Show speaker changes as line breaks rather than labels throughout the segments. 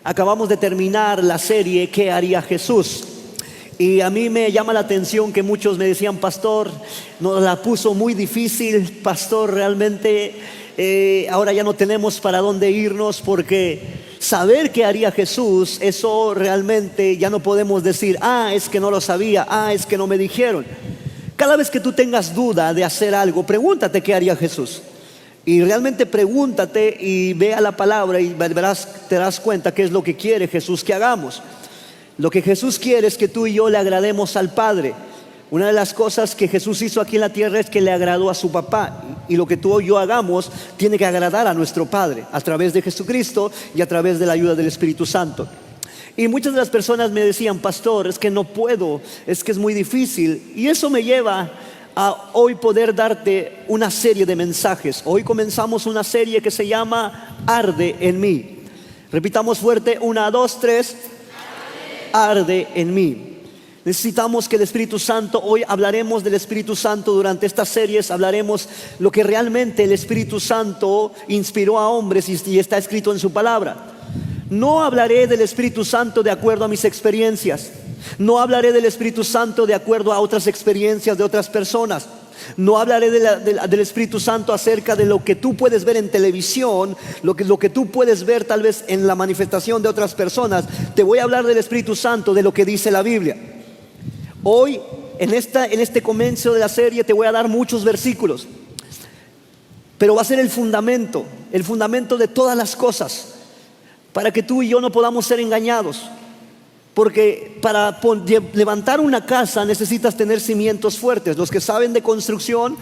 Acabamos de terminar la serie ¿Qué haría Jesús? Y a mí me llama la atención que muchos me decían: pastor, nos la puso muy difícil, pastor, realmente ahora ya no tenemos para dónde irnos, porque saber qué haría Jesús, eso realmente ya no podemos decir: es que no lo sabía, es que no me dijeron. Cada vez que tú tengas duda de hacer algo, pregúntate qué haría Jesús. Y realmente pregúntate y ve a la palabra y verás, te das cuenta qué es lo que quiere Jesús que hagamos. Lo que Jesús quiere es que tú y yo le agrademos al Padre. Una de las cosas que Jesús hizo aquí en la tierra es que le agradó a su papá. Y lo que tú y yo hagamos tiene que agradar a nuestro Padre a través de Jesucristo y a través de la ayuda del Espíritu Santo. Y muchas de las personas me decían: pastor, es que no puedo, es que es muy difícil. Y eso me lleva a hoy poder darte una serie de mensajes. Hoy comenzamos una serie que se llama Arde en mí. Repitamos fuerte: 1, 2, 3. Arde en mí. Necesitamos que el Espíritu Santo, hoy hablaremos del Espíritu Santo durante estas series, hablaremos lo que realmente el Espíritu Santo inspiró a hombres y está escrito en su palabra. No hablaré del Espíritu Santo de acuerdo a mis experiencias. No hablaré del Espíritu Santo de acuerdo a otras experiencias de otras personas. No hablaré del Espíritu Santo acerca de lo que tú puedes ver en televisión, lo que tú puedes ver tal vez en la manifestación de otras personas. Te voy a hablar del Espíritu Santo, de lo que dice la Biblia. Hoy, en este comienzo de la serie, te voy a dar muchos versículos, pero va a ser el fundamento de todas las cosas, para que tú y yo no podamos ser engañados. Porque para levantar una casa necesitas tener cimientos fuertes. Los que saben de construcción,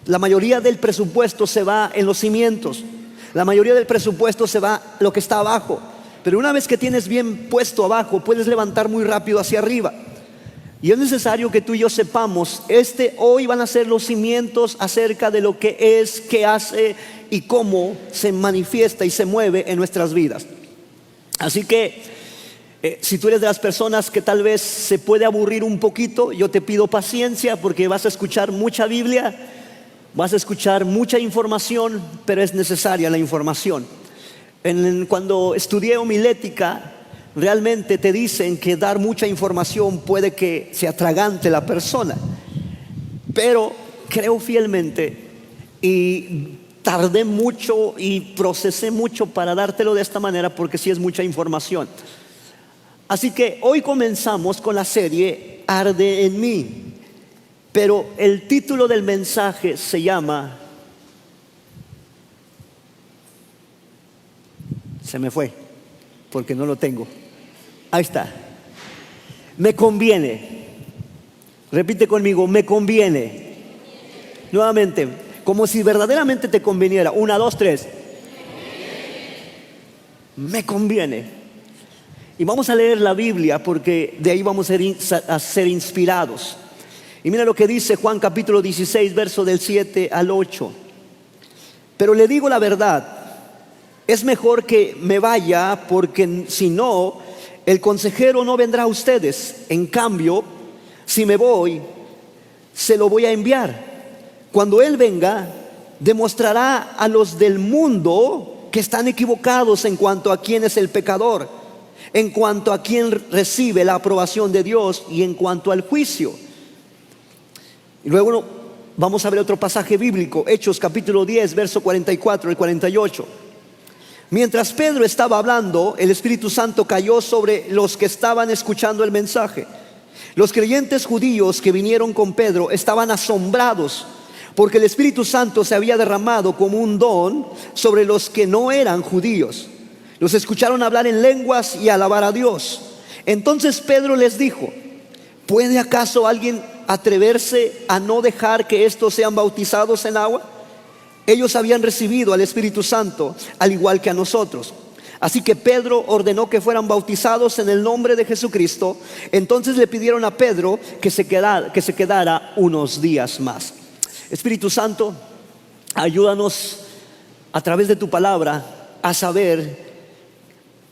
la mayoría del presupuesto se va en los cimientos. La mayoría del presupuesto se va lo que está abajo. Pero una vez que tienes bien puesto abajo, puedes levantar muy rápido hacia arriba. Y es necesario que tú y yo sepamos, hoy van a ser los cimientos acerca de lo que es, qué hace y cómo se manifiesta y se mueve en nuestras vidas. Así que si tú eres de las personas que tal vez se puede aburrir un poquito, yo te pido paciencia, porque vas a escuchar mucha Biblia, vas a escuchar mucha información, pero es necesaria la información. Cuando estudié homilética, realmente te dicen que dar mucha información puede que se atragante la persona, pero creo fielmente y tardé mucho y procesé mucho para dártelo de esta manera, porque sí es mucha información. Así que hoy comenzamos con la serie Arde en mí, pero el título del mensaje se llama, se me fue porque no lo tengo, ahí está, me conviene. Repite conmigo: me conviene. Nuevamente, como si verdaderamente te conveniera. 1, 2, 3. Me conviene. Y vamos a leer la Biblia, porque de ahí vamos a ser inspirados. Y mira lo que dice Juan capítulo 16, verso del 7 al 8. Pero le digo la verdad, es mejor que me vaya, porque si no, el consejero no vendrá a ustedes. En cambio, si me voy, se lo voy a enviar. Cuando Él venga, demostrará a los del mundo que están equivocados en cuanto a quién es el pecador, en cuanto a quién recibe la aprobación de Dios y en cuanto al juicio. Y luego vamos a ver otro pasaje bíblico, Hechos capítulo 10, verso 44 al 48. Mientras Pedro estaba hablando, el Espíritu Santo cayó sobre los que estaban escuchando el mensaje. Los creyentes judíos que vinieron con Pedro estaban asombrados, porque el Espíritu Santo se había derramado como un don sobre los que no eran judíos. Los escucharon hablar en lenguas y alabar a Dios. Entonces Pedro les dijo: ¿puede acaso alguien atreverse a no dejar que estos sean bautizados en agua? Ellos habían recibido al Espíritu Santo al igual que a nosotros. Así que Pedro ordenó que fueran bautizados en el nombre de Jesucristo. Entonces le pidieron a Pedro que se quedara unos días más. Espíritu Santo, ayúdanos a través de tu palabra a saber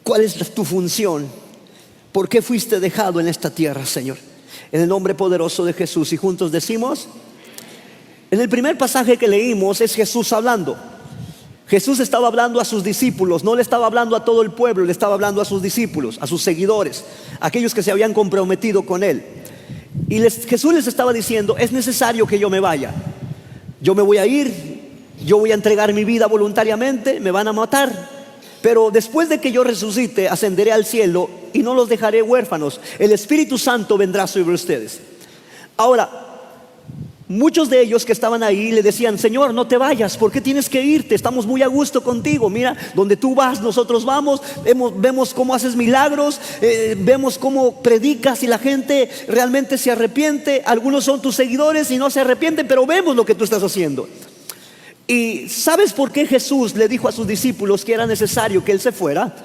cuál es tu función, por qué fuiste dejado en esta tierra, Señor. En el nombre poderoso de Jesús. Y juntos decimos: en el primer pasaje que leímos es Jesús hablando. Jesús estaba hablando a sus discípulos, no le estaba hablando a todo el pueblo, le estaba hablando a sus discípulos, a sus seguidores, aquellos que se habían comprometido con él. Y Jesús les estaba diciendo: es necesario que yo me vaya. Yo me voy a ir, yo voy a entregar mi vida voluntariamente, me van a matar, pero después de que yo resucite, ascenderé al cielo y no los dejaré huérfanos. El Espíritu Santo vendrá sobre ustedes. Ahora, muchos de ellos que estaban ahí le decían: Señor, no te vayas, ¿por qué tienes que irte? Estamos muy a gusto contigo, mira, donde tú vas, nosotros vamos, vemos cómo haces milagros, vemos cómo predicas y la gente realmente se arrepiente. Algunos son tus seguidores y no se arrepienten, pero vemos lo que tú estás haciendo. ¿Y sabes por qué Jesús le dijo a sus discípulos que era necesario que Él se fuera?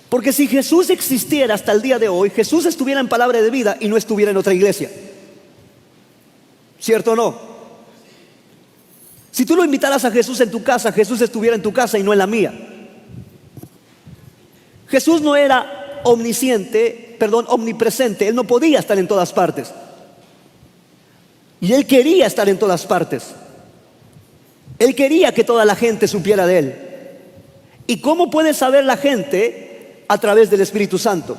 Porque si Jesús existiera hasta el día de hoy, Jesús estuviera en Palabra de Vida y no estuviera en otra iglesia. ¿Cierto o no? Si tú lo invitaras a Jesús en tu casa, Jesús estuviera en tu casa y no en la mía. Jesús no era omnipresente. Él no podía estar en todas partes. Y Él quería estar en todas partes. Él quería que toda la gente supiera de Él. ¿Y cómo puede saber la gente? A través del Espíritu Santo.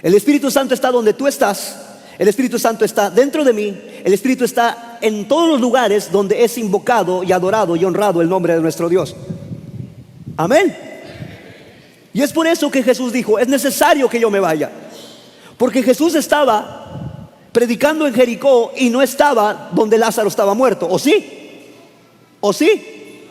El Espíritu Santo está donde tú estás. El Espíritu Santo está dentro de mí. El Espíritu está en todos los lugares donde es invocado y adorado y honrado el nombre de nuestro Dios. Amén. Y es por eso que Jesús dijo: es necesario que yo me vaya. Porque Jesús estaba predicando en Jericó y no estaba donde Lázaro estaba muerto. ¿O sí? ¿O sí?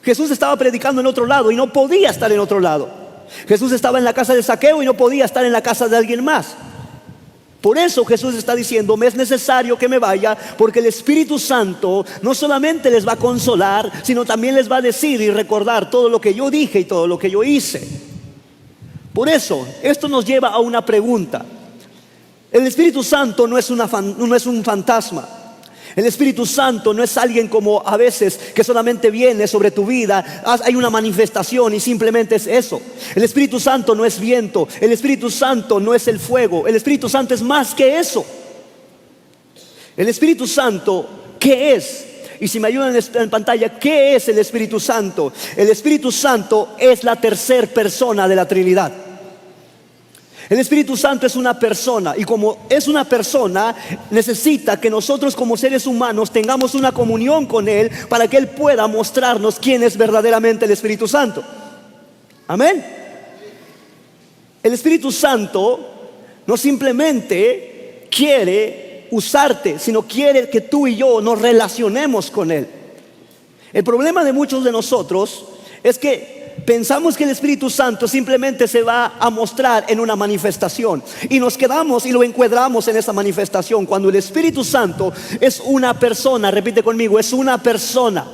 Jesús estaba predicando en otro lado y no podía estar en otro lado. Jesús estaba en la casa de Zaqueo y no podía estar en la casa de alguien más. Por eso Jesús está diciendo: me es necesario que me vaya, porque el Espíritu Santo no solamente les va a consolar, sino también les va a decir y recordar todo lo que yo dije y todo lo que yo hice. Por eso, esto nos lleva a una pregunta. El Espíritu Santo no es un fantasma. El Espíritu Santo no es alguien como a veces que solamente viene sobre tu vida, hay una manifestación y simplemente es eso. El Espíritu Santo no es viento, el Espíritu Santo no es el fuego, el Espíritu Santo es más que eso. El Espíritu Santo, ¿qué es? Y si me ayudan en pantalla, ¿qué es el Espíritu Santo? El Espíritu Santo es la tercera persona de la Trinidad. El Espíritu Santo es una persona, y como es una persona, necesita que nosotros como seres humanos tengamos una comunión con Él para que Él pueda mostrarnos quién es verdaderamente el Espíritu Santo. Amén. El Espíritu Santo no simplemente quiere usarte, sino quiere que tú y yo nos relacionemos con Él. El problema de muchos de nosotros es que pensamos que el Espíritu Santo simplemente se va a mostrar en una manifestación y nos quedamos y lo encuadramos en esa manifestación, cuando el Espíritu Santo es una persona. Repite conmigo: es una persona.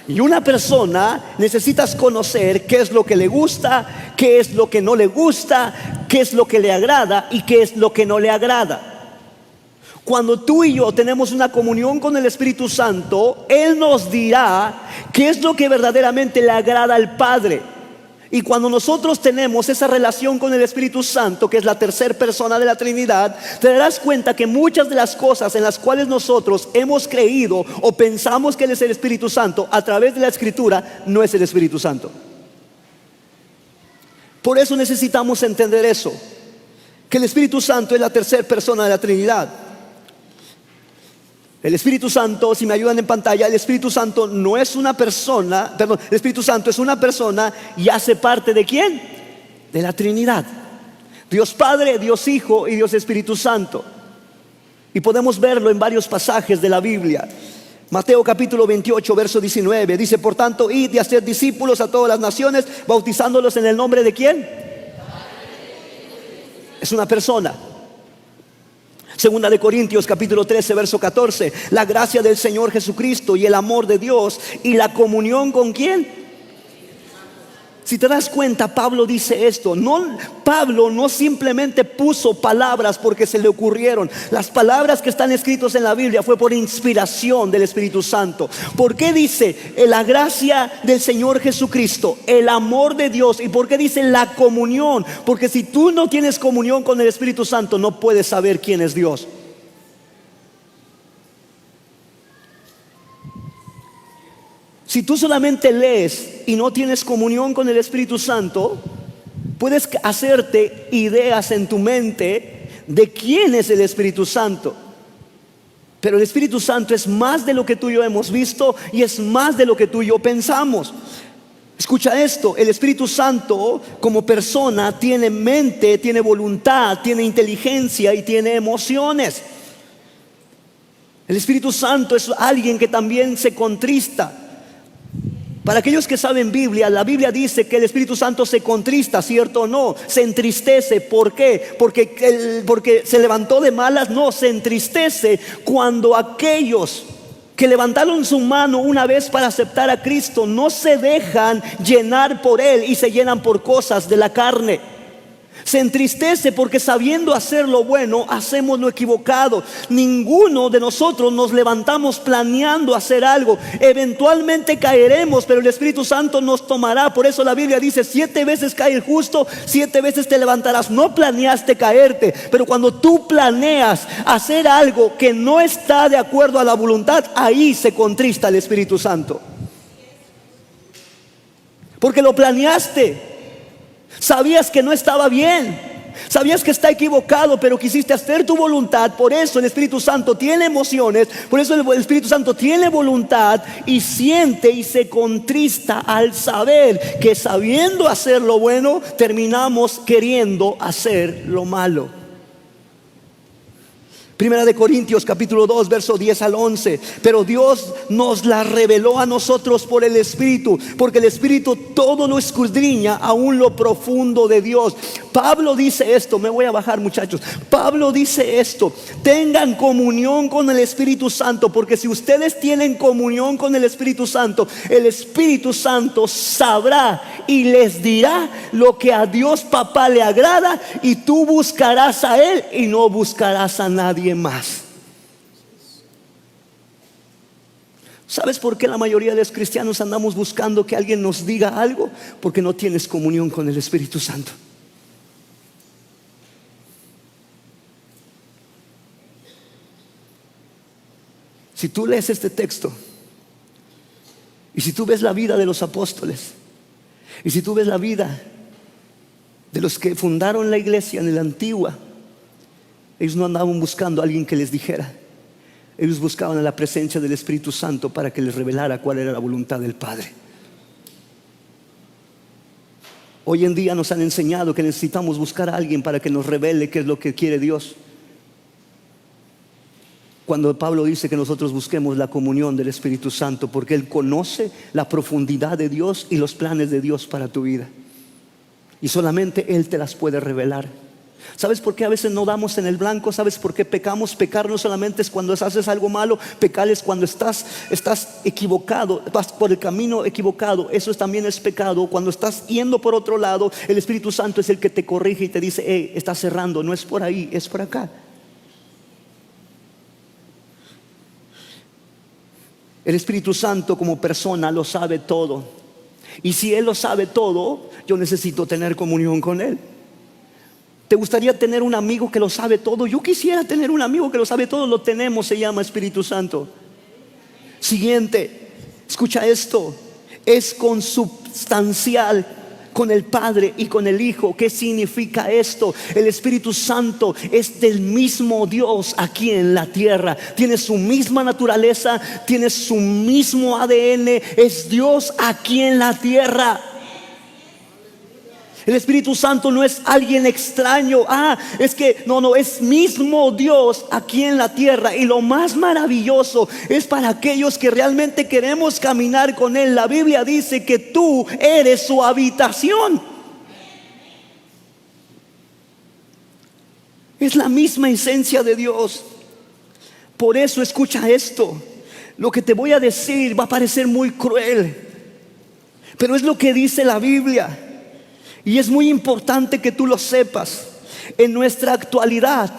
Y una persona necesitas conocer qué es lo que le gusta, qué es lo que no le gusta, qué es lo que le agrada y qué es lo que no le agrada. Cuando tú y yo tenemos una comunión con el Espíritu Santo, Él nos dirá qué es lo que verdaderamente le agrada al Padre. Y cuando nosotros tenemos esa relación con el Espíritu Santo, que es la tercera persona de la Trinidad, te darás cuenta que muchas de las cosas en las cuales nosotros hemos creído o pensamos que Él es el Espíritu Santo a través de la Escritura, no es el Espíritu Santo. Por eso necesitamos entender eso, que el Espíritu Santo es la tercera persona de la Trinidad. El Espíritu Santo, si me ayudan en pantalla, el Espíritu Santo no es una persona, perdón, el Espíritu Santo es una persona y hace parte ¿de quién? De la Trinidad. Dios Padre, Dios Hijo y Dios Espíritu Santo. Y podemos verlo en varios pasajes de la Biblia. Mateo capítulo 28, verso 19, dice: por tanto, id y haced discípulos a todas las naciones, bautizándolos en el nombre ¿de quién? Es una persona. Segunda de Corintios capítulo 13, verso 14: la gracia del Señor Jesucristo y el amor de Dios y la comunión ¿con quién? Si te das cuenta, Pablo dice esto. Pablo no simplemente puso palabras porque se le ocurrieron. Las palabras que están escritas en la Biblia fue por inspiración del Espíritu Santo. ¿Por qué dice la gracia del Señor Jesucristo, el amor de Dios? ¿Y por qué dice la comunión? Porque si tú no tienes comunión con el Espíritu Santo, no puedes saber quién es Dios. Si tú solamente lees y no tienes comunión con el Espíritu Santo, puedes hacerte ideas en tu mente de quién es el Espíritu Santo. Pero el Espíritu Santo es más de lo que tú y yo hemos visto y es más de lo que tú y yo pensamos. Escucha esto, el Espíritu Santo como persona tiene mente, tiene voluntad, tiene inteligencia y tiene emociones. El Espíritu Santo es alguien que también se contrista. Para aquellos que saben Biblia, la Biblia dice que el Espíritu Santo se contrista, ¿cierto o no? Se entristece, ¿por qué? Porque se levantó de malas. No, se entristece cuando aquellos que levantaron su mano una vez para aceptar a Cristo no se dejan llenar por Él y se llenan por cosas de la carne. Se entristece porque sabiendo hacer lo bueno, hacemos lo equivocado. Ninguno de nosotros nos levantamos planeando hacer algo. Eventualmente caeremos, pero el Espíritu Santo nos tomará. Por eso la Biblia dice: 7 veces cae el justo, 7 veces te levantarás. No planeaste caerte, pero cuando tú planeas hacer algo que no está de acuerdo a la voluntad, ahí se contrista el Espíritu Santo. Porque lo planeaste. Sabías que no estaba bien, sabías que está equivocado, pero quisiste hacer tu voluntad. Por eso el Espíritu Santo tiene emociones, por eso el Espíritu Santo tiene voluntad y siente y se contrista al saber que sabiendo hacer lo bueno, terminamos queriendo hacer lo malo. Primera de Corintios capítulo 2 verso 10 al 11. Pero Dios nos la reveló a nosotros por el Espíritu, porque el Espíritu todo lo escudriña, aún lo profundo de Dios. Pablo dice esto, me voy a bajar, muchachos. Pablo dice esto: tengan comunión con el Espíritu Santo, porque si ustedes tienen comunión con el Espíritu Santo sabrá y les dirá lo que a Dios Papá le agrada, y tú buscarás a Él y no buscarás a nadie más. ¿Sabes por qué la mayoría de los cristianos andamos buscando que alguien nos diga algo? Porque no tienes comunión con el Espíritu Santo. Si tú lees este texto y si tú ves la vida de los apóstoles y si tú ves la vida de los que fundaron la iglesia en la antigua, ellos no andaban buscando a alguien que les dijera. Ellos buscaban la presencia del Espíritu Santo para que les revelara cuál era la voluntad del Padre. Hoy en día nos han enseñado que necesitamos buscar a alguien para que nos revele qué es lo que quiere Dios, cuando Pablo dice que nosotros busquemos la comunión del Espíritu Santo, porque Él conoce la profundidad de Dios y los planes de Dios para tu vida, y solamente Él te las puede revelar. ¿Sabes por qué a veces no damos en el blanco? ¿Sabes por qué pecamos? Pecar no solamente es cuando haces algo malo. Pecar es cuando estás equivocado, vas por el camino equivocado. Eso también es pecado. Cuando estás yendo por otro lado, el Espíritu Santo es el que te corrige y te dice: hey, estás cerrando, no es por ahí, es por acá. El Espíritu Santo como persona lo sabe todo. Y si Él lo sabe todo, yo necesito tener comunión con Él. ¿Te gustaría tener un amigo que lo sabe todo? Yo quisiera tener un amigo que lo sabe todo. Lo tenemos, se llama Espíritu Santo. Siguiente, escucha esto: es consubstancial con el Padre y con el Hijo. ¿Qué significa esto? El Espíritu Santo es del mismo Dios aquí en la tierra. Tiene su misma naturaleza, tiene su mismo ADN. Es Dios aquí en la tierra. El Espíritu Santo no es alguien extraño. Es que no, es mismo Dios aquí en la tierra. Y lo más maravilloso es para aquellos que realmente queremos caminar con Él. La Biblia dice que tú eres su habitación. Es la misma esencia de Dios. Por eso escucha esto. Lo que te voy a decir va a parecer muy cruel, pero es lo que dice la Biblia. Y es muy importante que tú lo sepas. En nuestra actualidad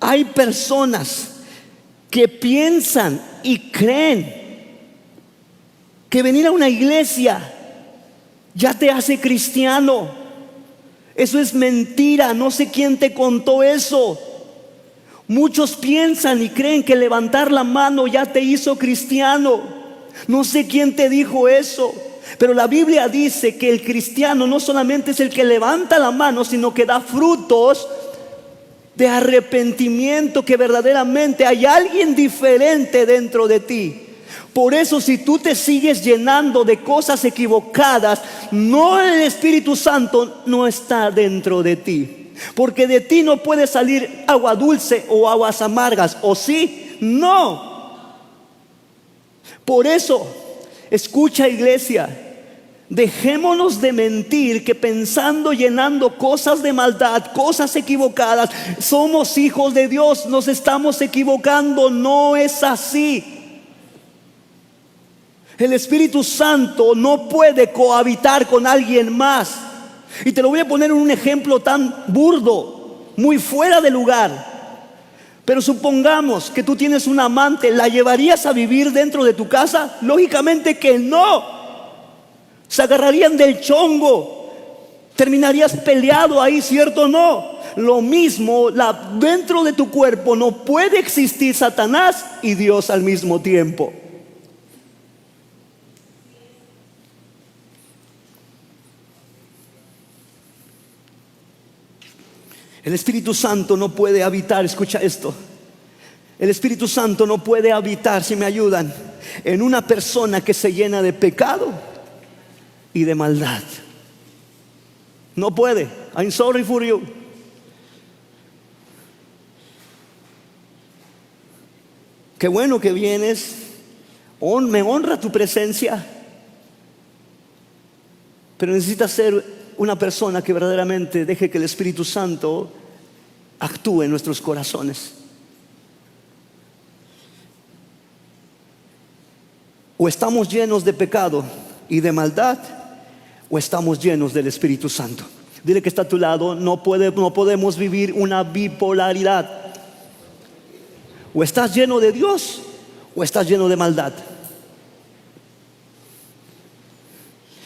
hay personas que piensan y creen que venir a una iglesia ya te hace cristiano. Eso es mentira. No sé quién te contó eso. Muchos piensan y creen que levantar la mano ya te hizo cristiano. No sé quién te dijo eso, pero la Biblia dice que el cristiano no solamente es el que levanta la mano, sino que da frutos de arrepentimiento, que verdaderamente hay alguien diferente dentro de ti. Por eso, si tú te sigues llenando de cosas equivocadas, no, el Espíritu Santo no está dentro de ti, porque de ti no puede salir agua dulce o aguas amargas. ¿O sí? No. Por eso, escucha, iglesia, dejémonos de mentir que pensando, llenando cosas de maldad, cosas equivocadas, somos hijos de Dios. Nos estamos equivocando. No es así. El Espíritu Santo no puede cohabitar con alguien más. Y te lo voy a poner en un ejemplo tan burdo, muy fuera de lugar. Pero supongamos que tú tienes un amante, ¿la llevarías a vivir dentro de tu casa? Lógicamente que no. Se agarrarían del chongo, terminarías peleado ahí, ¿cierto o no? Lo mismo, dentro de tu cuerpo no puede existir Satanás y Dios al mismo tiempo. El Espíritu Santo no puede habitar, escucha esto. El Espíritu Santo no puede habitar, si me ayudan, en una persona que se llena de pecado y de maldad. No puede. I'm sorry for you. Qué bueno que vienes. Me honra tu presencia. Pero necesitas ser una persona que verdaderamente deje que el Espíritu Santo actúe en nuestros corazones. O estamos llenos de pecado y de maldad, o estamos llenos del Espíritu Santo. Dile que está a tu lado, no podemos vivir una bipolaridad. O estás lleno de Dios, o estás lleno de maldad.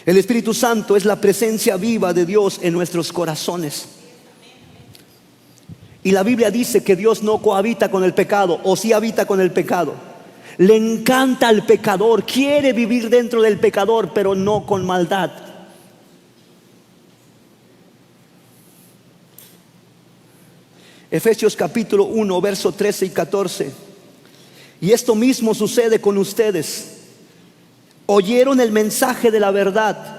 El Espíritu Santo es la presencia viva de Dios en nuestros corazones. Y la Biblia dice que Dios no cohabita con el pecado, o sí habita con el pecado. Le encanta al pecador, quiere vivir dentro del pecador, pero no con maldad. Efesios capítulo 1, verso 13 y 14. Y esto mismo sucede con ustedes. Oyeron el mensaje de la verdad,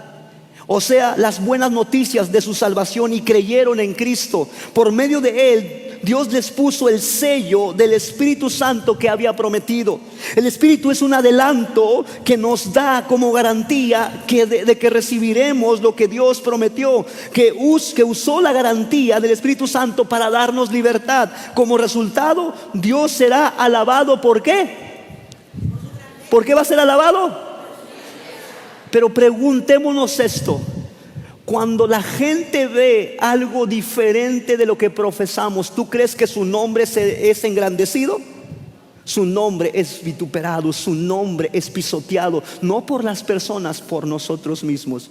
o sea, las buenas noticias de su salvación, y creyeron en Cristo. Por medio de él Dios les puso el sello del Espíritu Santo que había prometido. El Espíritu es un adelanto que nos da como garantía de que recibiremos lo que Dios prometió, que usó la garantía del Espíritu Santo para darnos libertad. Como resultado, Dios será alabado. ¿Por qué? ¿Por qué va a ser alabado? Pero preguntémonos esto: cuando la gente ve algo diferente de lo que profesamos, ¿tú crees que su nombre es engrandecido? Su nombre es vituperado, su nombre es pisoteado, no por las personas, por nosotros mismos.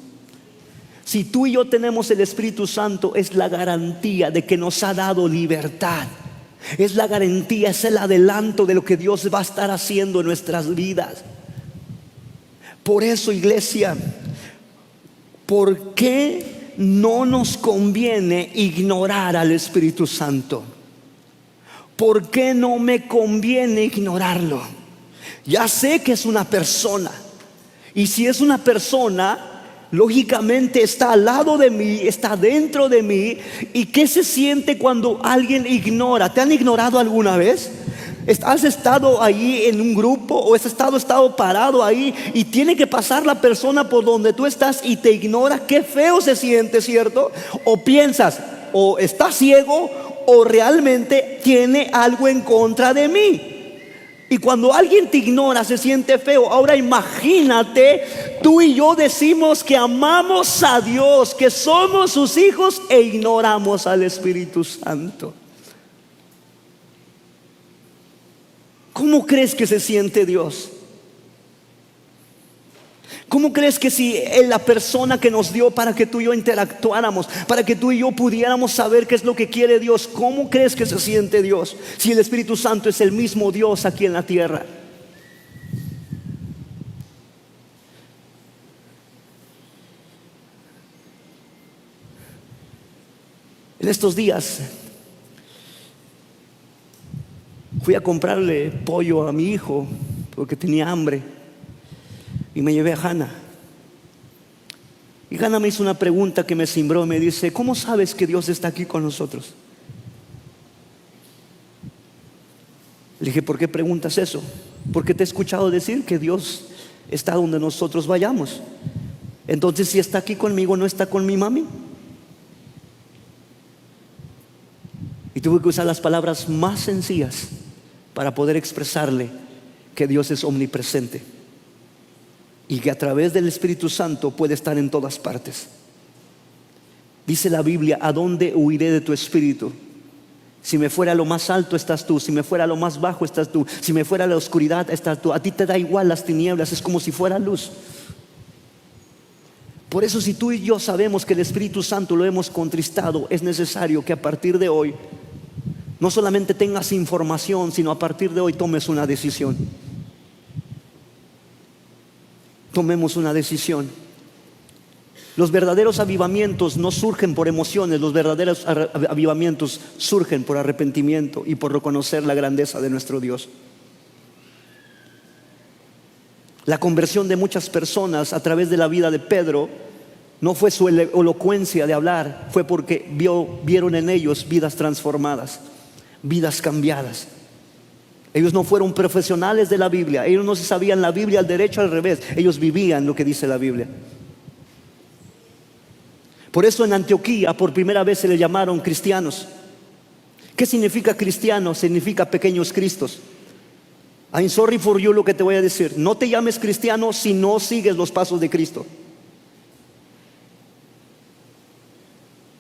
Si tú y yo tenemos el Espíritu Santo, es la garantía de que nos ha dado libertad. Es la garantía, es el adelanto de lo que Dios va a estar haciendo en nuestras vidas. Por eso, iglesia, ¿por qué no nos conviene ignorar al Espíritu Santo? ¿Por qué no me conviene ignorarlo? Ya sé que es una persona, y si es una persona, lógicamente está al lado de mí, está dentro de mí. ¿Y qué se siente cuando alguien ignora? ¿Te han ignorado alguna vez? ¿Has estado ahí en un grupo o has estado parado ahí y tiene que pasar la persona por donde tú estás y te ignora? Qué feo se siente, ¿cierto? O piensas, o está ciego o realmente tiene algo en contra de mí. Y cuando alguien te ignora se siente feo. Ahora imagínate, tú y yo decimos que amamos a Dios, que somos sus hijos, e ignoramos al Espíritu Santo. ¿Cómo crees que se siente Dios? ¿Cómo crees que si la persona que nos dio para que tú y yo interactuáramos, para que tú y yo pudiéramos saber qué es lo que quiere Dios, cómo crees que se siente Dios si el Espíritu Santo es el mismo Dios aquí en la tierra? En estos días fui a comprarle pollo a mi hijo porque tenía hambre y me llevé a Hannah. Y Hannah me hizo una pregunta que me cimbró. Me dice: ¿cómo sabes que Dios está aquí con nosotros? Le dije: ¿por qué preguntas eso? Porque te he escuchado decir que Dios está donde nosotros vayamos. Entonces, si está aquí conmigo, ¿no está con mi mami? Y tuve que usar las palabras más sencillas para poder expresarle que Dios es omnipresente y que a través del Espíritu Santo puede estar en todas partes. Dice la Biblia: ¿a dónde huiré de tu espíritu? Si me fuera a lo más alto, estás tú. Si me fuera a lo más bajo, estás tú. Si me fuera a la oscuridad, estás tú. A ti te da igual las tinieblas, es como si fuera luz. Por eso, si tú y yo sabemos que el Espíritu Santo lo hemos contristado, es necesario que a partir de hoy no solamente tengas información, sino a partir de hoy tomes una decisión. Tomemos una decisión. Los verdaderos avivamientos no surgen por emociones. Los verdaderos avivamientos surgen por arrepentimiento y por reconocer la grandeza de nuestro Dios. La conversión de muchas personas a través de la vida de Pedro no fue su elocuencia de hablar, fue porque vieron en ellos vidas transformadas, vidas cambiadas. Ellos no fueron profesionales de la Biblia, ellos no se sabían la Biblia al derecho al revés, ellos vivían lo que dice la Biblia. Por eso en Antioquía por primera vez se le llamaron cristianos. ¿Qué significa cristiano? Significa pequeños cristos. I'm sorry for you, lo que te voy a decir: no te llames cristiano si no sigues los pasos de Cristo.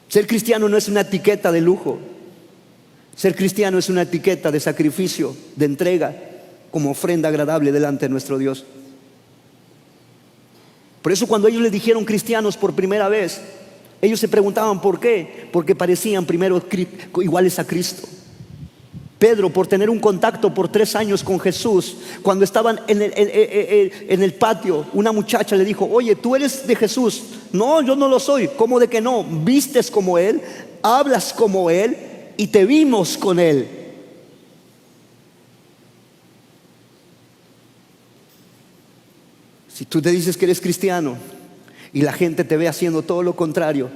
Ser cristiano no es una etiqueta de lujo. Ser cristiano es una etiqueta de sacrificio, de entrega, como ofrenda agradable delante de nuestro Dios. Por eso cuando ellos le dijeron cristianos por primera vez, ellos se preguntaban ¿por qué? Porque parecían primero iguales a Cristo. Pedro, por tener un contacto por 3 años con Jesús, cuando estaban en el patio, una muchacha le dijo: oye, ¿tú eres de Jesús? No, yo no lo soy. ¿Cómo de que no? Vistes como Él, hablas como Él y te vimos con Él. Si tú te dices que eres cristiano y la gente te ve haciendo todo lo contrario,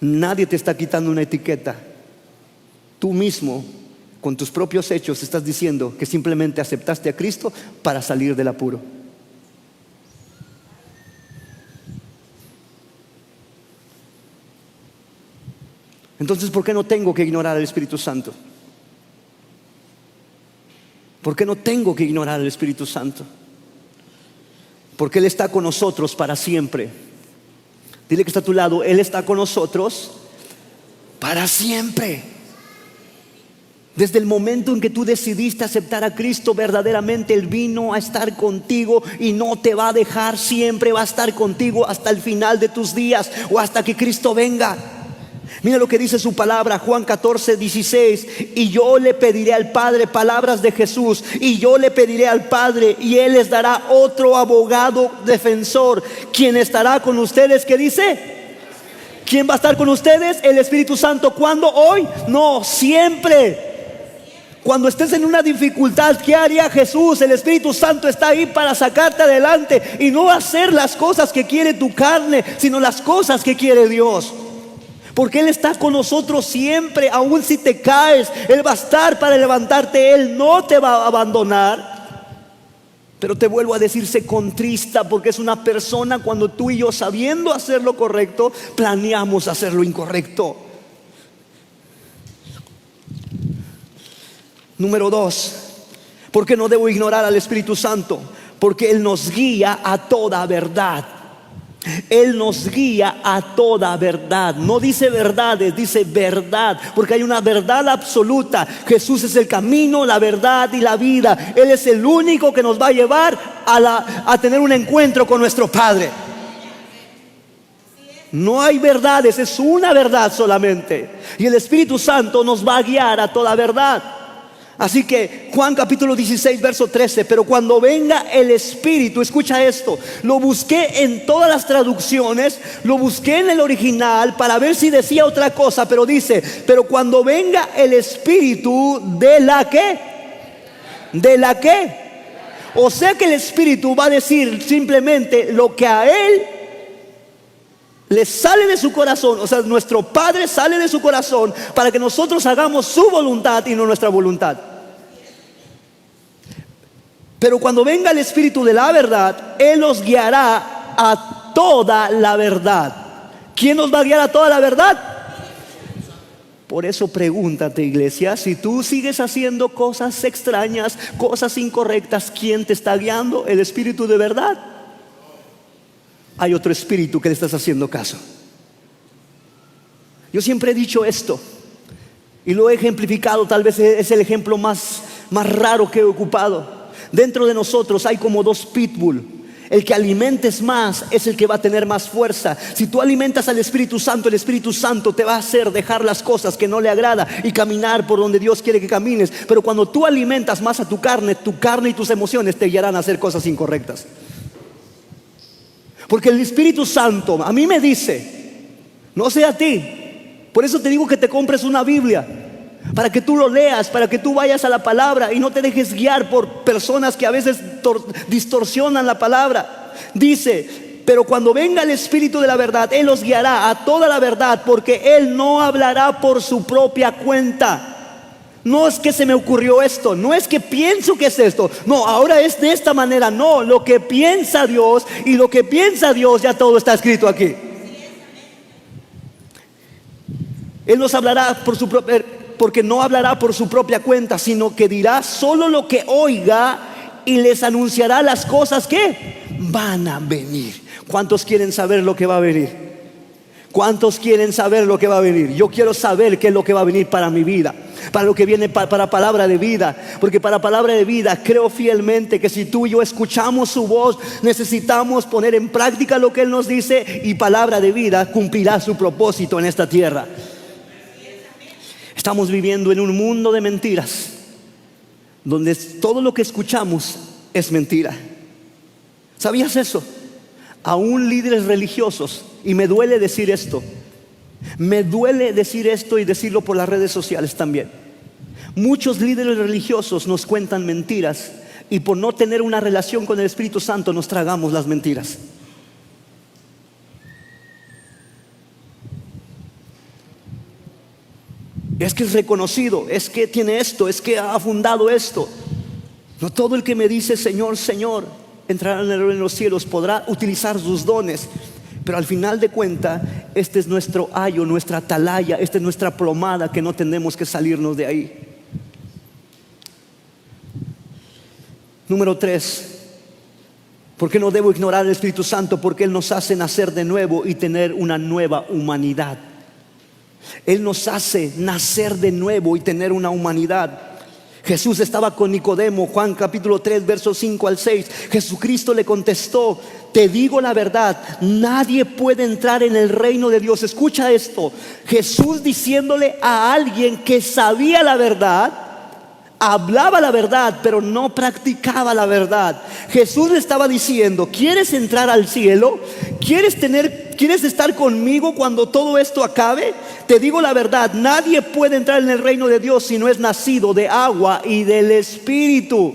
nadie te está quitando una etiqueta. Tú mismo, con tus propios hechos, estás diciendo que simplemente aceptaste a Cristo para salir del apuro. Entonces, ¿por qué no tengo que ignorar al Espíritu Santo? ¿Por qué no tengo que ignorar al Espíritu Santo? Porque Él está con nosotros para siempre. Dile que está a tu lado: Él está con nosotros para siempre. Desde el momento en que tú decidiste aceptar a Cristo, verdaderamente Él vino a estar contigo y no te va a dejar. Siempre va a estar contigo hasta el final de tus días o hasta que Cristo venga. Mira lo que dice su palabra, Juan 14:16: y yo le pediré al Padre, palabras de Jesús, y yo le pediré al Padre y Él les dará otro abogado defensor, quien estará con ustedes. ¿Qué dice? ¿Quién va a estar con ustedes? El Espíritu Santo. ¿Cuándo? ¿Hoy? No, siempre. Cuando estés en una dificultad, ¿qué haría Jesús? El Espíritu Santo está ahí para sacarte adelante y no hacer las cosas que quiere tu carne, sino las cosas que quiere Dios. Porque Él está con nosotros siempre. Aun si te caes, Él va a estar para levantarte. Él no te va a abandonar. Pero te vuelvo a decir, sé contrista, porque es una persona cuando tú y yo, sabiendo hacer lo correcto, planeamos hacer lo incorrecto. Número 2, ¿por qué no debo ignorar al Espíritu Santo? Porque Él nos guía a toda verdad. Él nos guía a toda verdad. No dice verdades, dice verdad, porque hay una verdad absoluta. Jesús es el camino, la verdad y la vida. Él es el único que nos va a llevar a tener un encuentro con nuestro Padre. No hay verdades, es una verdad solamente. Y el Espíritu Santo nos va a guiar a toda verdad. Así que Juan capítulo 16 verso 13, pero cuando venga el Espíritu, escucha esto, lo busqué en todas las traducciones, lo busqué en el original para ver si decía otra cosa, pero dice, pero cuando venga el Espíritu de la ¿qué? ¿De la qué? O sea que el Espíritu va a decir simplemente lo que a Él le sale de su corazón. O sea, nuestro Padre sale de su corazón para que nosotros hagamos su voluntad y no nuestra voluntad. Pero cuando venga el Espíritu de la verdad, Él nos guiará a toda la verdad. ¿Quién nos va a guiar a toda la verdad? Por eso pregúntate, iglesia, si tú sigues haciendo cosas extrañas, cosas incorrectas, ¿quién te está guiando? ¿El Espíritu de verdad? Hay otro espíritu que le estás haciendo caso. Yo siempre he dicho esto y lo he ejemplificado, tal vez es el ejemplo más raro que he ocupado. Dentro de nosotros hay como dos pitbull. El que alimentes más es el que va a tener más fuerza. Si tú alimentas al Espíritu Santo, el Espíritu Santo te va a hacer dejar las cosas que no le agrada y caminar por donde Dios quiere que camines. Pero cuando tú alimentas más a tu carne y tus emociones te guiarán a hacer cosas incorrectas. Porque el Espíritu Santo a mí me dice, no sé a ti, por eso te digo que te compres una Biblia, para que tú lo leas, para que tú vayas a la palabra y no te dejes guiar por personas que a veces distorsionan la palabra. Dice, pero cuando venga el Espíritu de la verdad, Él los guiará a toda la verdad, porque Él no hablará por su propia cuenta. No es que se me ocurrió esto, no es que pienso que es esto, no, ahora es de esta manera. No, lo que piensa Dios y lo que piensa Dios, ya todo está escrito aquí. Él nos hablará porque no hablará por su propia cuenta, sino que dirá solo lo que oiga y les anunciará las cosas que van a venir. ¿Cuántos quieren saber lo que va a venir? ¿Cuántos quieren saber lo que va a venir? Yo quiero saber qué es lo que va a venir para mi vida, para lo que viene para palabra de vida. Porque para palabra de vida creo fielmente que si tú y yo escuchamos su voz, necesitamos poner en práctica lo que Él nos dice, y palabra de vida cumplirá su propósito en esta tierra. Estamos viviendo en un mundo de mentiras, donde todo lo que escuchamos es mentira. ¿Sabías eso? Aún líderes religiosos, y me duele decir esto, y decirlo por las redes sociales también. Muchos líderes religiosos nos cuentan mentiras, y por no tener una relación con el Espíritu Santo nos tragamos las mentiras. Es que es reconocido, es que tiene esto, es que ha fundado esto. No todo el que me dice Señor, Señor entrará en los cielos, podrá utilizar sus dones. Pero al final de cuentas, este es nuestro ayo, nuestra atalaya, esta es nuestra plomada, que no tenemos que salirnos de ahí. Número 3, ¿por qué no debo ignorar al Espíritu Santo? Porque Él nos hace nacer de nuevo y tener una nueva humanidad. Él nos hace nacer de nuevo y tener una humanidad. Jesús estaba con Nicodemo, Juan capítulo 3 versos 5 al 6. Jesucristo le contestó, te digo la verdad, nadie puede entrar en el reino de Dios. Escucha esto, Jesús diciéndole a alguien que sabía la verdad, hablaba la verdad, pero no practicaba la verdad. Jesús le estaba diciendo, ¿quieres entrar al cielo? ¿Quieres estar conmigo cuando todo esto acabe? Te digo la verdad, nadie puede entrar en el reino de Dios si no es nacido de agua y del Espíritu.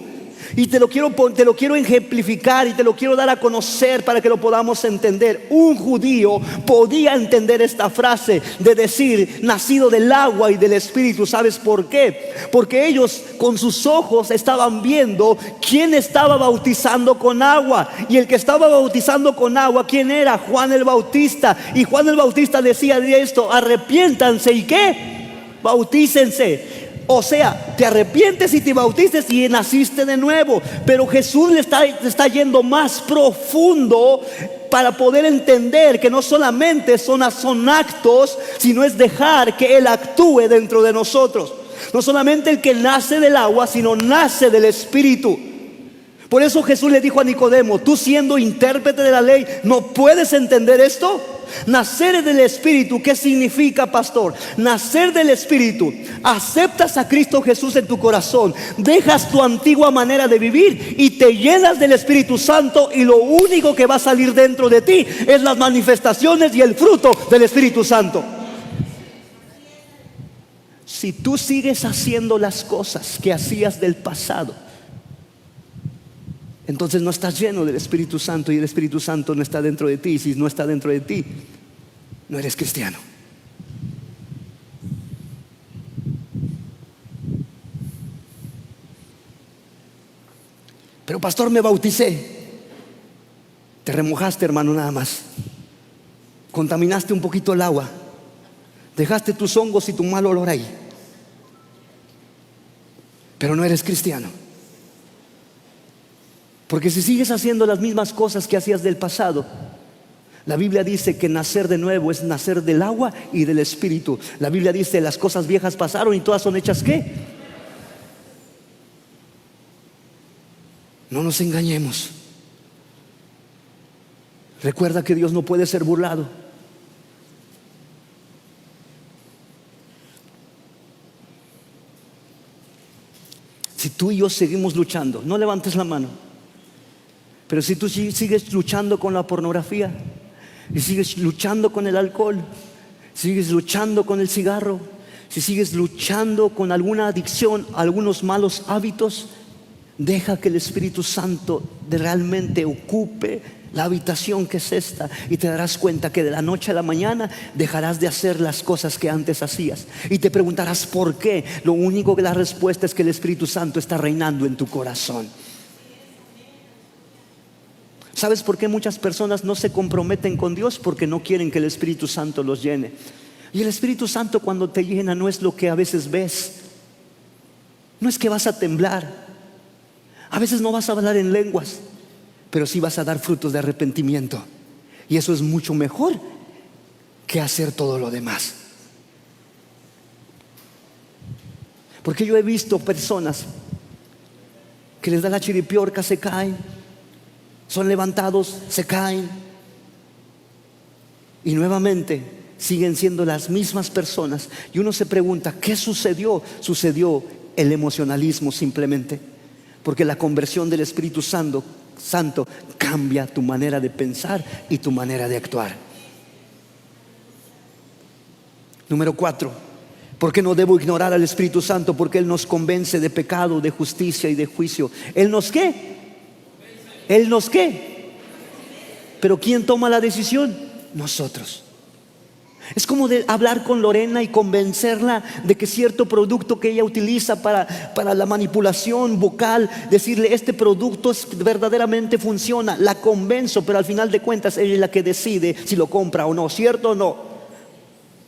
Y te lo quiero ejemplificar y te lo quiero dar a conocer para que lo podamos entender. Un judío podía entender esta frase de decir nacido del agua y del Espíritu. ¿Sabes por qué? Porque ellos con sus ojos estaban viendo quién estaba bautizando con agua. Y el que estaba bautizando con agua, ¿quién era? Juan el Bautista. Y Juan el Bautista decía de esto, arrepiéntanse y ¿qué? Bautícense. O sea, te arrepientes y te bautices y naciste de nuevo. Pero Jesús le está yendo más profundo para poder entender que no solamente son actos, sino es dejar que Él actúe dentro de nosotros. No solamente el que nace del agua, sino nace del Espíritu. Por eso Jesús le dijo a Nicodemo: tú siendo intérprete de la ley, ¿no puedes entender esto? Nacer del Espíritu, ¿qué significa, pastor? Nacer del Espíritu: aceptas a Cristo Jesús en tu corazón, dejas tu antigua manera de vivir y te llenas del Espíritu Santo, y lo único que va a salir dentro de ti es las manifestaciones y el fruto del Espíritu Santo. Si tú sigues haciendo las cosas que hacías del pasado, entonces no estás lleno del Espíritu Santo, y el Espíritu Santo no está dentro de ti. Y si no está dentro de ti, no eres cristiano. Pero pastor, me bauticé. Te remojaste, hermano, nada más. Contaminaste un poquito el agua, dejaste tus hongos y tu mal olor ahí, pero no eres cristiano. Porque si sigues haciendo las mismas cosas que hacías del pasado, la Biblia dice que nacer de nuevo es nacer del agua y del Espíritu. La Biblia dice: las cosas viejas pasaron y todas son hechas ¿qué? No nos engañemos. Recuerda que Dios no puede ser burlado. Si tú y yo seguimos luchando, no levantes la mano, pero si tú sigues luchando con la pornografía, y sigues luchando con el alcohol, sigues luchando con el cigarro, si sigues luchando con alguna adicción, algunos malos hábitos, deja que el Espíritu Santo realmente ocupe la habitación que es esta, y te darás cuenta que de la noche a la mañana dejarás de hacer las cosas que antes hacías. Y te preguntarás por qué. Lo único que la respuesta es que el Espíritu Santo está reinando en tu corazón. ¿Sabes por qué muchas personas no se comprometen con Dios? Porque no quieren que el Espíritu Santo los llene. Y el Espíritu Santo, cuando te llena, no es lo que a veces ves. No es que vas a temblar, a veces no vas a hablar en lenguas, pero sí vas a dar frutos de arrepentimiento. Y eso es mucho mejor que hacer todo lo demás. Porque yo he visto personas que les da la chiripiorca, se caen, son levantados, se caen, y nuevamente siguen siendo las mismas personas. Y uno se pregunta: ¿qué sucedió? Sucedió el emocionalismo, simplemente. Porque la conversión del Espíritu Santo cambia tu manera de pensar y tu manera de actuar. Número 4: ¿por qué no debo ignorar al Espíritu Santo? Porque Él nos convence de pecado, de justicia y de juicio. ¿Él nos qué? ¿Él nos qué? Pero ¿quién toma la decisión? Nosotros. Es como de hablar con Lorena y convencerla de que cierto producto que ella utiliza para la manipulación vocal, decirle: este producto verdaderamente funciona. La convenzo, pero al final de cuentas ella es la que decide si lo compra o no. ¿Cierto o no?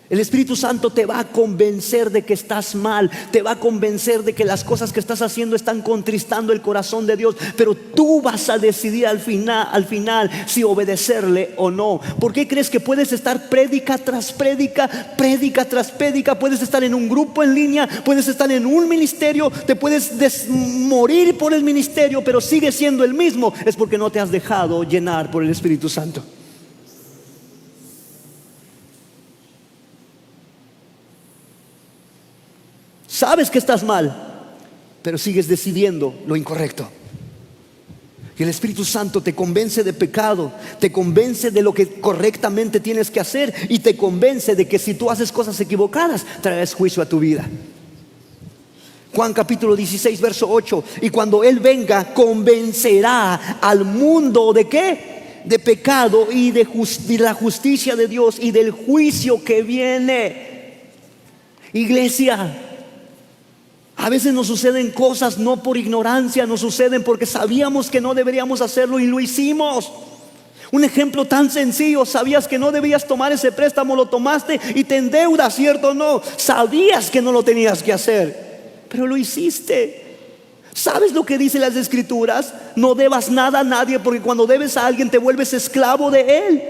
El Espíritu Santo te va a convencer de que estás mal, te va a convencer de que las cosas que estás haciendo están contristando el corazón de Dios, pero tú vas a decidir al final si obedecerle o no. ¿Por qué crees que puedes estar prédica tras prédica, puedes estar en un grupo en línea, puedes estar en un ministerio, te puedes morir por el ministerio, pero sigues siendo el mismo? Es porque no te has dejado llenar por el Espíritu Santo. Sabes que estás mal, pero sigues decidiendo lo incorrecto. Y el Espíritu Santo te convence de pecado, te convence de lo que correctamente tienes que hacer, y te convence de que si tú haces cosas equivocadas, traerás juicio a tu vida. Juan capítulo 16 verso 8: y cuando Él venga, convencerá al mundo ¿de qué? De pecado y de la justicia de Dios y del juicio que viene. Iglesia, a veces nos suceden cosas no por ignorancia, nos suceden porque sabíamos que no deberíamos hacerlo y lo hicimos. Un ejemplo tan sencillo: sabías que no debías tomar ese préstamo, lo tomaste y te endeudas, ¿cierto o no? Sabías que no lo tenías que hacer, pero lo hiciste. ¿Sabes lo que dicen las Escrituras? No debas nada a nadie, porque cuando debes a alguien te vuelves esclavo de él.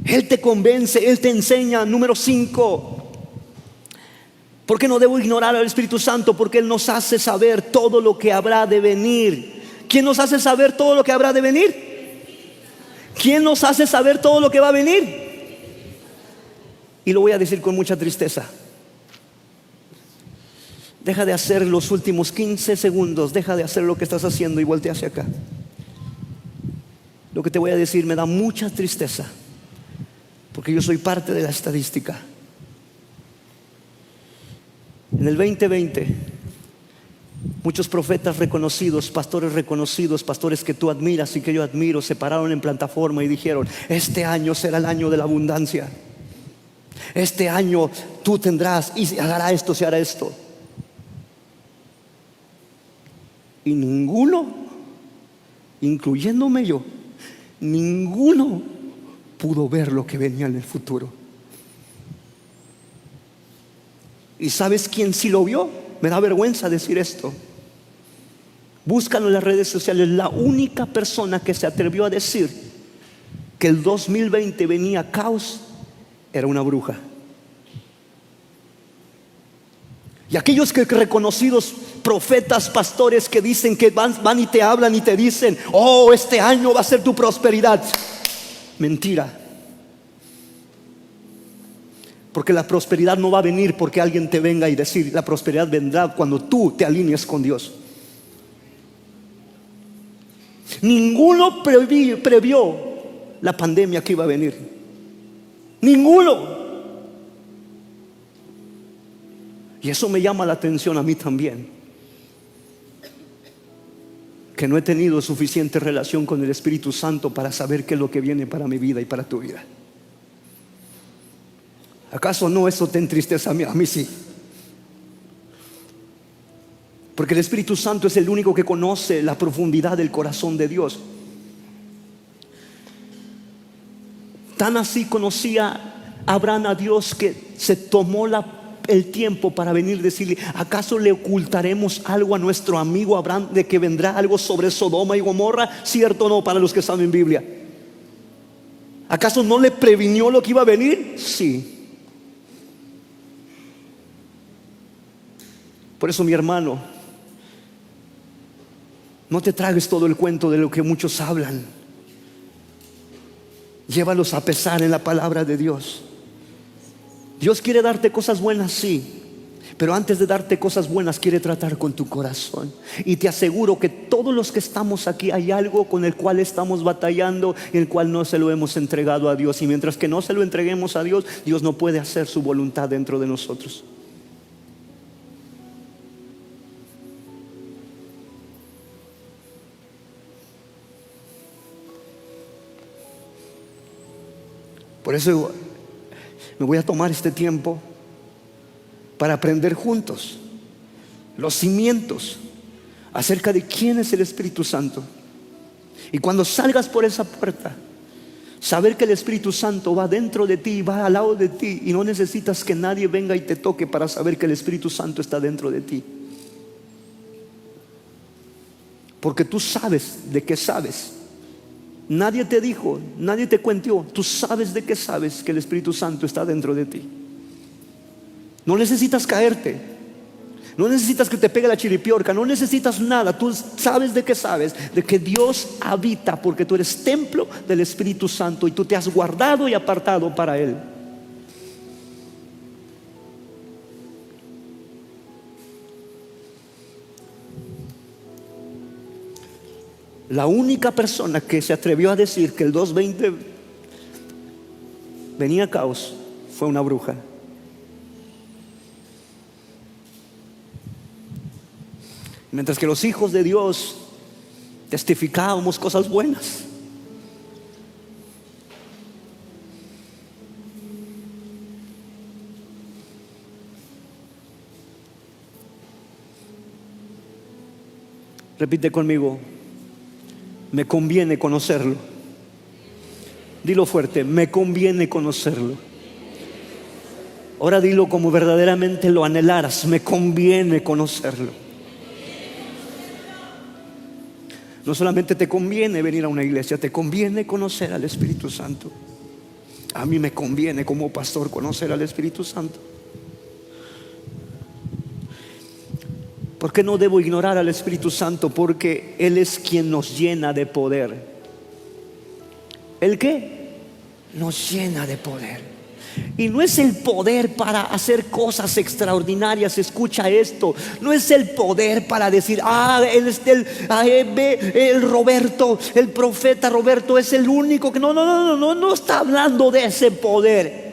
Él te convence, Él te enseña. Número 5: ¿Por qué no debo ignorar al Espíritu Santo? Porque Él nos hace saber todo lo que habrá de venir. ¿Quién nos hace saber todo lo que habrá de venir? ¿Quién nos hace saber todo lo que va a venir? Y lo voy a decir con mucha tristeza. Deja de hacer los últimos 15 segundos, deja de hacer lo que estás haciendo y voltea hacia acá. Lo que te voy a decir me da mucha tristeza, porque yo soy parte de la estadística. En el 2020, muchos profetas reconocidos, pastores que tú admiras y que yo admiro, se pararon en plataforma y dijeron: este año será el año de la abundancia. Este año tú tendrás y se hará esto, se hará esto. Y ninguno, incluyéndome yo, ninguno pudo ver lo que venía en el futuro. ¿Y sabes quién sí lo vio? Me da vergüenza decir esto. Búscalo en las redes sociales. La única persona que se atrevió a decir que el 2020 venía caos era una bruja. Y aquellos que reconocidos profetas, pastores que dicen que van y te hablan y te dicen: oh, este año va a ser tu prosperidad. Mentira. Porque la prosperidad no va a venir porque alguien te venga y decir. La prosperidad vendrá cuando tú te alinees con Dios. Ninguno previó la pandemia que iba a venir. Ninguno. Y eso me llama la atención a mí también, que no he tenido suficiente relación con el Espíritu Santo para saber qué es lo que viene para mi vida y para tu vida. ¿Acaso no eso te entristece a mí? A mí sí. Porque el Espíritu Santo es el único que conoce la profundidad del corazón de Dios. Tan así conocía Abraham a Dios que se tomó el tiempo para venir y decirle: ¿acaso le ocultaremos algo a nuestro amigo Abraham de que vendrá algo sobre Sodoma y Gomorra? ¿Cierto o no para los que saben Biblia? ¿Acaso no le previnió lo que iba a venir? Sí. Por eso, mi hermano, no te tragues todo el cuento de lo que muchos hablan. Llévalos a pesar en la palabra de Dios. Dios quiere darte cosas buenas, sí, pero antes de darte cosas buenas quiere tratar con tu corazón. Y te aseguro que todos los que estamos aquí hay algo con el cual estamos batallando y el cual no se lo hemos entregado a Dios. Y mientras que no se lo entreguemos a Dios, Dios no puede hacer su voluntad dentro de nosotros. Por eso me voy a tomar este tiempo para aprender juntos los cimientos acerca de quién es el Espíritu Santo. Y cuando salgas por esa puerta, saber que el Espíritu Santo va dentro de ti, va al lado de ti, y no necesitas que nadie venga y te toque para saber que el Espíritu Santo está dentro de ti. Porque tú sabes de qué sabes. Nadie te dijo, nadie te cuenteó. Tú sabes de qué sabes que el Espíritu Santo está dentro de ti. No necesitas caerte, no necesitas que te pegue la chiripiorca, no necesitas nada. Tú sabes de qué sabes, de que Dios habita, porque tú eres templo del Espíritu Santo y tú te has guardado y apartado para Él. La única persona que se atrevió a decir que el 2020 venía caos fue una bruja. Mientras que los hijos de Dios testificábamos cosas buenas. Repite conmigo: me conviene conocerlo. Dilo fuerte: me conviene conocerlo. Ahora dilo como verdaderamente lo anhelaras: me conviene conocerlo. No solamente te conviene venir a una iglesia, te conviene conocer al Espíritu Santo. A mí me conviene como pastor conocer al Espíritu Santo. ¿Por qué no debo ignorar al Espíritu Santo? Porque Él es quien nos llena de poder. ¿El qué? Nos llena de poder. Y no es el poder para hacer cosas extraordinarias. Escucha esto. No es el poder para decir: el Roberto, el profeta Roberto es el único que no está hablando de ese poder.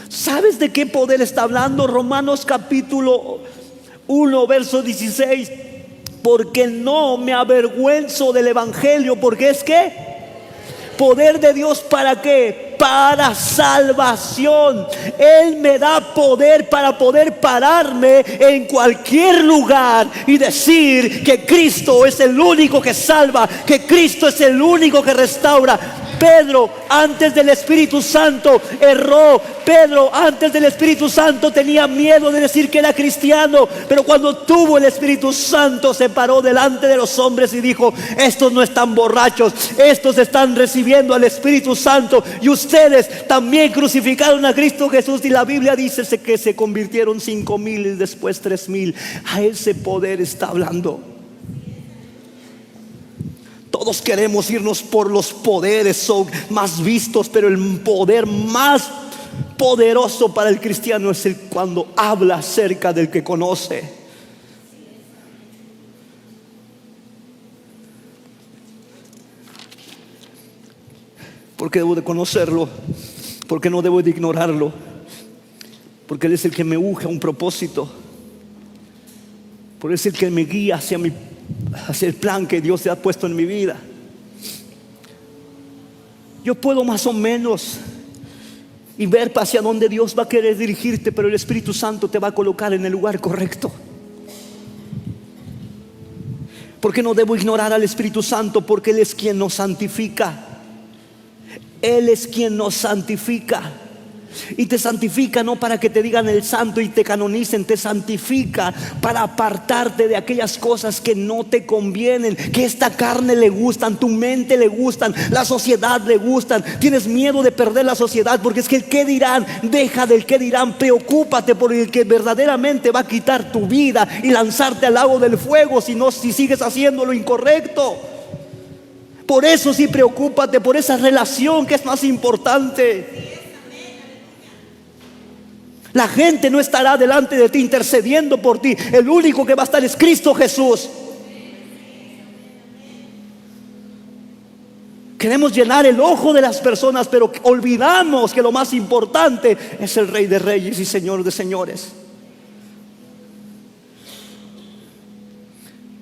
¿Sabes de qué poder está hablando? Romanos capítulo 1 verso 16. Porque no me avergüenzo del evangelio, porque es que poder de Dios. ¿Para qué? Para salvación. Él me da poder para poder pararme en cualquier lugar y decir que Cristo es el único que salva, que Cristo es el único que restaura. Pedro antes del Espíritu Santo erró. Pedro antes del Espíritu Santo tenía miedo de decir que era cristiano, pero cuando tuvo el Espíritu Santo se paró delante de los hombres y dijo: estos no están borrachos, estos están recibiendo al Espíritu Santo, y ustedes también crucificaron a Cristo Jesús. Y la Biblia dice que se convirtieron 5,000 y después 3,000. A ese poder está hablando. Todos queremos irnos por los poderes más vistos, pero el poder más poderoso para el cristiano es el cuando habla acerca del que conoce. Porque debo de conocerlo, porque no debo de ignorarlo, porque Él es el que me unge a un propósito, porque es el que me guía hacia el plan que Dios ha puesto en mi vida. Yo puedo más o menos y ver hacia dónde Dios va a querer dirigirte, pero el Espíritu Santo te va a colocar en el lugar correcto. ¿Por qué no debo ignorar al Espíritu Santo? Porque Él es quien nos santifica. Él es quien nos santifica. Y te santifica no para que te digan el santo y te canonicen. Te santifica para apartarte de aquellas cosas que no te convienen, que esta carne le gustan, tu mente le gustan, la sociedad le gustan. Tienes miedo de perder la sociedad porque es que el qué dirán. Deja del qué dirán, preocúpate por el que verdaderamente va a quitar tu vida y lanzarte al lago del fuego si sigues haciendo lo incorrecto. Por eso sí, preocúpate por esa relación que es más importante. La gente no estará delante de ti intercediendo por ti. El único que va a estar es Cristo Jesús. Queremos llenar el ojo de las personas, pero olvidamos que lo más importante es el Rey de Reyes y Señor de Señores.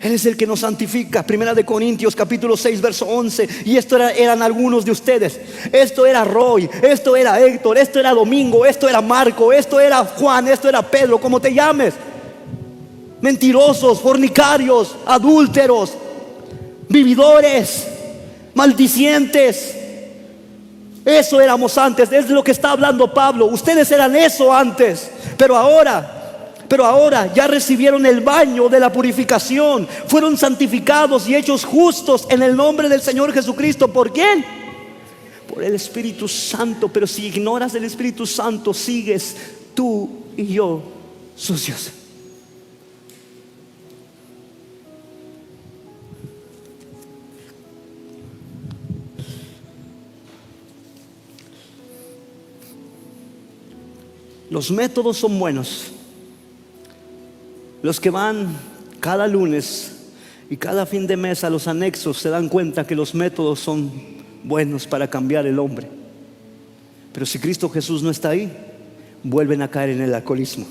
Él es el que nos santifica. Primera de Corintios capítulo 6 verso 11. Y esto eran algunos de ustedes. Esto era Roy, esto era Héctor, esto era Domingo, esto era Marco, esto era Juan, esto era Pedro, como te llames. Mentirosos, fornicarios, adúlteros, vividores, maldicientes. Eso éramos antes. Es de lo que está hablando Pablo. Ustedes eran eso antes, pero ahora ya recibieron el baño de la purificación. Fueron santificados y hechos justos en el nombre del Señor Jesucristo. ¿Por quién? Por el Espíritu Santo. Pero si ignoras el Espíritu Santo, sigues tú y yo sucios. Los métodos son buenos. Los que van cada lunes y cada fin de mes a los anexos se dan cuenta que los métodos son buenos para cambiar el hombre. Pero si Cristo Jesús no está ahí, vuelven a caer en el alcoholismo.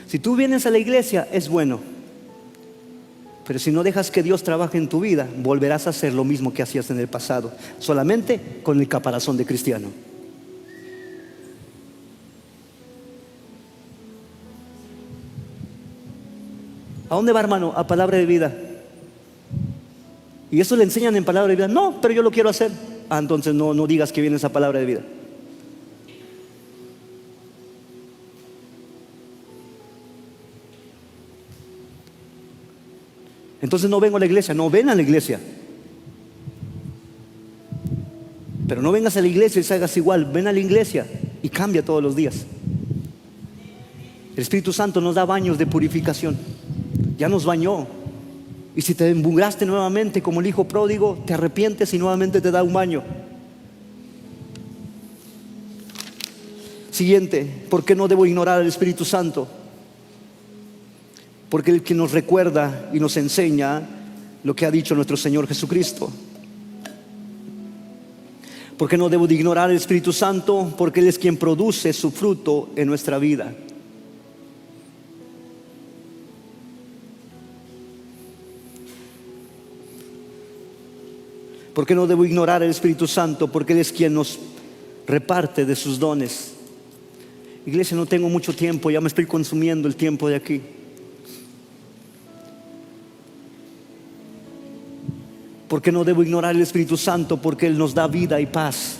Si tú vienes a la iglesia, es bueno, pero si no dejas que Dios trabaje en tu vida, volverás a hacer lo mismo que hacías en el pasado, solamente con el caparazón de cristiano. ¿A dónde va, hermano? A Palabra de Vida. Y eso le enseñan en Palabra de Vida. No, pero yo lo quiero hacer. Entonces no digas que vienes a Palabra de Vida. Entonces no vengo a la iglesia. No, ven a la iglesia. Pero no vengas a la iglesia y se hagas igual. Ven a la iglesia y cambia todos los días. El Espíritu Santo nos da baños de purificación. Ya nos bañó. Y si te embumbraste nuevamente como el hijo pródigo, te arrepientes y nuevamente te da un baño. Siguiente, ¿por qué no debo ignorar al Espíritu Santo? Porque Él que nos recuerda y nos enseña lo que ha dicho nuestro Señor Jesucristo. ¿Por qué no debo de ignorar al Espíritu Santo? Porque Él es quien produce su fruto en nuestra vida. ¿Por qué no debo ignorar al Espíritu Santo? Porque Él es quien nos reparte de sus dones. Iglesia, no tengo mucho tiempo, ya me estoy consumiendo el tiempo de aquí. ¿Por qué no debo ignorar al Espíritu Santo? Porque Él nos da vida y paz.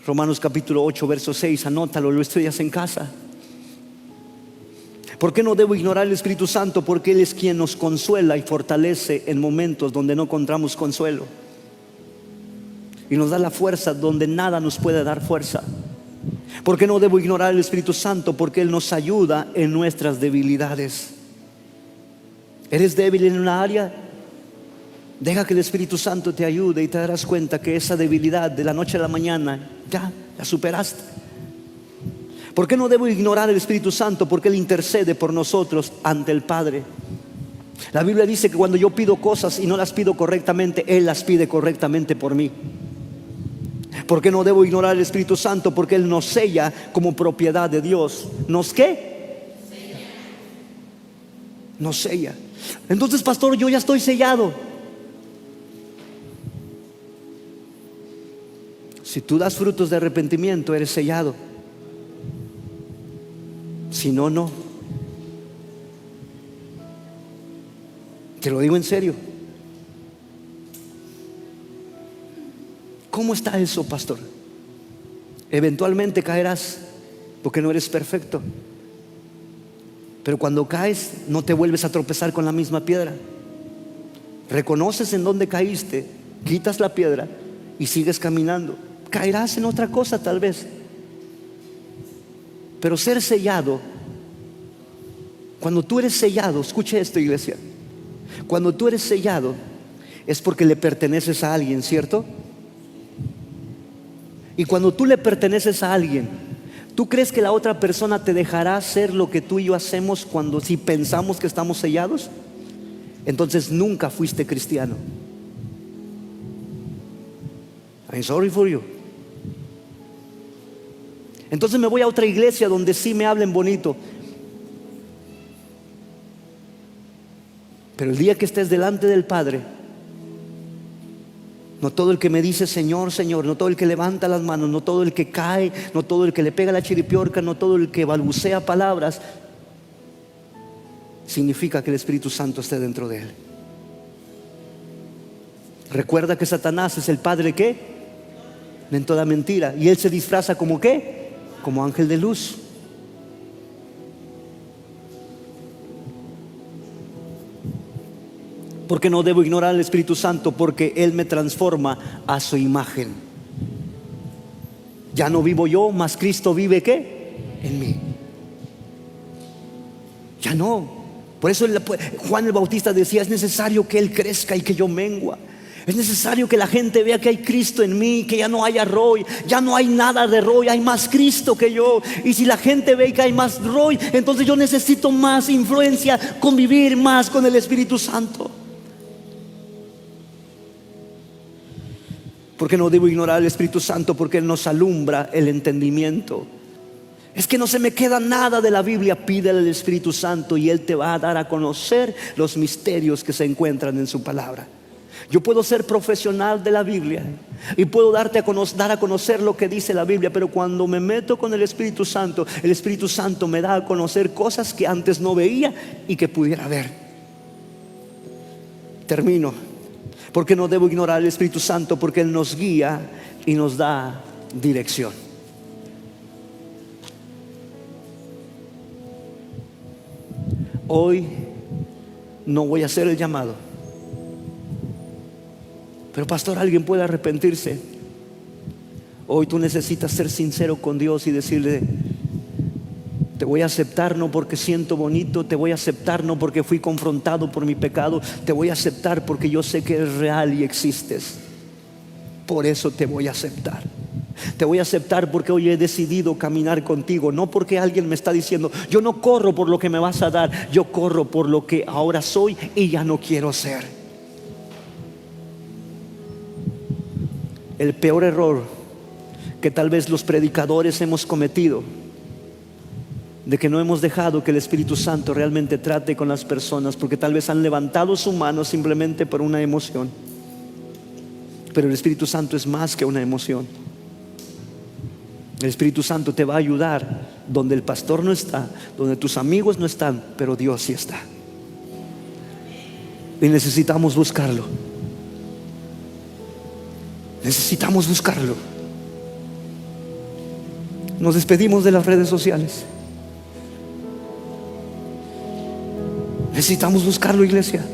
Romanos capítulo 8, verso 6, anótalo, lo estudias en casa. ¿Por qué no debo ignorar al Espíritu Santo? Porque Él es quien nos consuela y fortalece en momentos donde no encontramos consuelo. Y nos da la fuerza donde nada nos puede dar fuerza. ¿Por qué no debo ignorar al Espíritu Santo? Porque Él nos ayuda en nuestras debilidades. ¿Eres débil en una área? Deja que el Espíritu Santo te ayude y te darás cuenta que esa debilidad de la noche a la mañana ya la superaste. ¿Por qué no debo ignorar al Espíritu Santo? Porque Él intercede por nosotros ante el Padre. La Biblia dice que cuando yo pido cosas y no las pido correctamente, Él las pide correctamente por mí. ¿Por qué no debo ignorar al Espíritu Santo? Porque Él nos sella como propiedad de Dios. ¿Nos qué? Nos sella. Entonces, pastor, yo ya estoy sellado. Si tú das frutos de arrepentimiento, eres sellado. Si no, no. Te lo digo en serio. ¿Cómo está eso, pastor? Eventualmente caerás, porque no eres perfecto. Pero cuando caes, no te vuelves a tropezar con la misma piedra. Reconoces en dónde caíste, quitas la piedra y sigues caminando. Caerás en otra cosa tal vez. Pero ser sellado, cuando tú eres sellado, escuche esto, iglesia. Cuando tú eres sellado es porque le perteneces a alguien, ¿cierto? Y cuando tú le perteneces a alguien, ¿tú crees que la otra persona te dejará hacer lo que tú y yo hacemos si pensamos que estamos sellados? Entonces nunca fuiste cristiano. I'm sorry for you. Entonces me voy a otra iglesia donde sí me hablen bonito. Pero el día que estés delante del Padre, no todo el que me dice Señor, Señor, no todo el que levanta las manos, no todo el que cae, no todo el que le pega la chiripiorca, no todo el que balbucea palabras, significa que el Espíritu Santo esté dentro de él. Recuerda que Satanás es el padre ¿qué? En toda mentira. Y él se disfraza como ¿qué? Como ángel de luz. ¿Por qué no debo ignorar al Espíritu Santo? Porque Él me transforma a su imagen. Ya no vivo yo, mas Cristo vive ¿qué? En mí. Ya no. Por eso Juan el Bautista decía: es necesario que Él crezca y que yo mengua. Es necesario que la gente vea que hay Cristo en mí, que ya no haya Roy, ya no hay nada de Roy, hay más Cristo que yo. Y si la gente ve que hay más Roy, entonces yo necesito más influencia, convivir más con el Espíritu Santo. ¿Por qué no debo ignorar al Espíritu Santo? Porque Él nos alumbra el entendimiento. Es que no se me queda nada de la Biblia. Pídele al Espíritu Santo y Él te va a dar a conocer los misterios que se encuentran en su palabra. Yo puedo ser profesional de la Biblia y puedo dar a conocer lo que dice la Biblia, pero cuando me meto con el Espíritu Santo me da a conocer cosas que antes no veía y que pudiera ver. Termino. ¿Por qué no debo ignorar al Espíritu Santo? Porque Él nos guía y nos da dirección. Hoy no voy a hacer el llamado, pero pastor, alguien puede arrepentirse. Hoy tú necesitas ser sincero con Dios y decirle: Te voy a aceptar no porque siento bonito, te voy a aceptar no porque fui confrontado por mi pecado, te voy a aceptar porque yo sé que eres real y existes. Por eso te voy a aceptar. Te voy a aceptar porque hoy he decidido caminar contigo, no porque alguien me está diciendo, yo no corro por lo que me vas a dar, yo corro por lo que ahora soy y ya no quiero ser. El peor error que tal vez los predicadores hemos cometido, de que no hemos dejado que el Espíritu Santo realmente trate con las personas, porque tal vez han levantado su mano simplemente por una emoción. Pero el Espíritu Santo es más que una emoción. El Espíritu Santo te va a ayudar donde el pastor no está, donde tus amigos no están, pero Dios sí está. Y necesitamos buscarlo. Necesitamos buscarlo. Nos despedimos de las redes sociales. Necesitamos buscarlo, iglesia.